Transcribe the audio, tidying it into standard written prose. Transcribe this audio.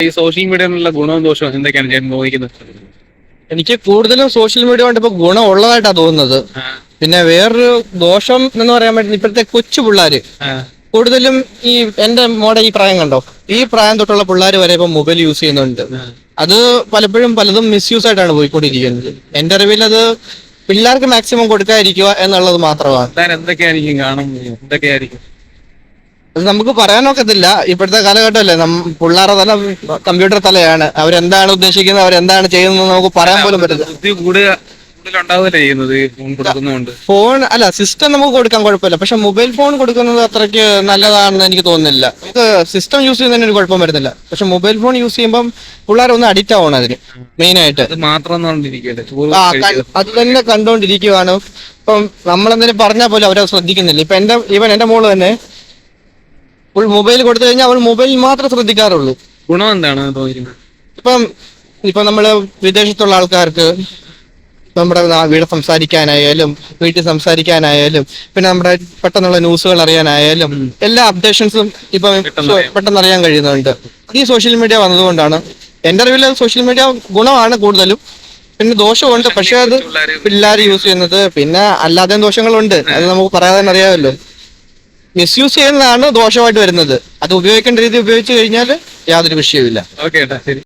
ഈ സോഷ്യൽ മീഡിയയിലുള്ള ഗുണവും ദോഷവും എന്തൊക്കെയാണ് ചേട്ടൻ നോക്കുന്നത്? എനിക്ക് കൂടുതലും സോഷ്യൽ മീഡിയ കൊണ്ട് ഇപ്പൊ ഗുണം ഉള്ളതായിട്ടാണ് തോന്നുന്നത്. പിന്നെ വേറൊരു ദോഷം എന്ന് പറയാൻ പറ്റുന്ന ഇപ്പോഴത്തെ കൊച്ചു പിള്ളേര് കൂടുതലും ഈ എന്റെ മോടെ ഈ പ്രായം കണ്ടോ, ഈ പ്രായം തൊട്ടുള്ള പിള്ളേർ വരെ ഇപ്പൊ മൊബൈൽ യൂസ് ചെയ്യുന്നുണ്ട്. അത് പലപ്പോഴും പലതും മിസ്യൂസ് ആയിട്ടാണ് പോയിക്കൊണ്ടിരിക്കുന്നത്. എന്റെ അറിവിൽ അത് പിള്ളേർക്ക് മാക്സിമം കൊടുക്കാതിരിക്കുക എന്നുള്ളത് മാത്രമാണ്. എന്തൊക്കെയായിരിക്കും എന്തൊക്കെയായിരിക്കും അത് നമുക്ക് പറയാനൊക്കത്തില്ല. ഇപ്പോഴത്തെ കാലഘട്ടമല്ലേ, പിള്ളേരുടെ തല കമ്പ്യൂട്ടർ തലയാണ്. അവരെന്താണ് ഉദ്ദേശിക്കുന്നത്, അവരെന്താണ് ചെയ്യുന്നത് നമുക്ക് പറയാൻ പോലും പറ്റില്ല. ബുദ്ധി ചെയ്യുന്നത് ഫോൺ കൊടുക്കുന്നതുകൊണ്ട്. ഫോൺ അല്ല, സിസ്റ്റം നമുക്ക് കൊടുക്കാൻ കുഴപ്പമില്ല. പക്ഷെ മൊബൈൽ ഫോൺ കൊടുക്കുന്നത് അത്രയ്ക്ക് നല്ലതാണെന്ന് എനിക്ക് തോന്നുന്നില്ല. ഇത് സിസ്റ്റം യൂസ് ചെയ്യുന്നതിന് ഒരു കുഴപ്പം വരുന്നില്ല. പക്ഷെ മൊബൈൽ ഫോൺ യൂസ് ചെയ്യുമ്പോൾ പിള്ളേർ ഒന്ന് അഡിക്റ്റ് ആവണം അതിന് മെയിൻ ആയിട്ട്. അത് തന്നെ കണ്ടോണ്ടിരിക്കുവാണ്. ഇപ്പം നമ്മളെന്തെങ്കിലും പറഞ്ഞാൽ പോലും അവരത് ശ്രദ്ധിക്കുന്നില്ല. ഇപ്പൊ എന്റെ മോള് തന്നെ ഫുൾ മൊബൈൽ കൊടുത്തു കഴിഞ്ഞാൽ അവൾ മൊബൈൽ മാത്രം ശ്രദ്ധിക്കാറുള്ളൂ. ഗുണം എന്താണ് തോന്നിയിരുന്നത്? ഇപ്പം നമ്മള് വിദേശത്തുള്ള ആൾക്കാർക്ക് നമ്മുടെ വീട് സംസാരിക്കാനായാലും വീട്ടിൽ സംസാരിക്കാനായാലും പിന്നെ നമ്മുടെ പെട്ടെന്നുള്ള ന്യൂസുകൾ അറിയാനായാലും എല്ലാ അപ്ഡേഷൻസും ഇപ്പം പെട്ടെന്ന് അറിയാൻ കഴിയുന്നുണ്ട്. ഈ സോഷ്യൽ മീഡിയ വന്നതുകൊണ്ടാണ്. എന്റെ അറിവിൽ സോഷ്യൽ മീഡിയ ഗുണമാണ് കൂടുതലും, പിന്നെ ദോഷമുണ്ട്. പക്ഷെ അത് പിള്ളേർ യൂസ് ചെയ്യുന്നത്, പിന്നെ അല്ലാതെയും ദോഷങ്ങളുണ്ട്. അത് നമുക്ക് പറയാതെ തന്നെ അറിയാമല്ലോ. മിസ്യൂസ് ചെയ്യുന്നതാണ് ദോഷമായിട്ട് വരുന്നത്. അത് ഉപയോഗിക്കേണ്ട രീതി ഉപയോഗിച്ചു കഴിഞ്ഞാൽ യാതൊരു വിഷയവുമില്ല. ഓക്കെ, ശരി.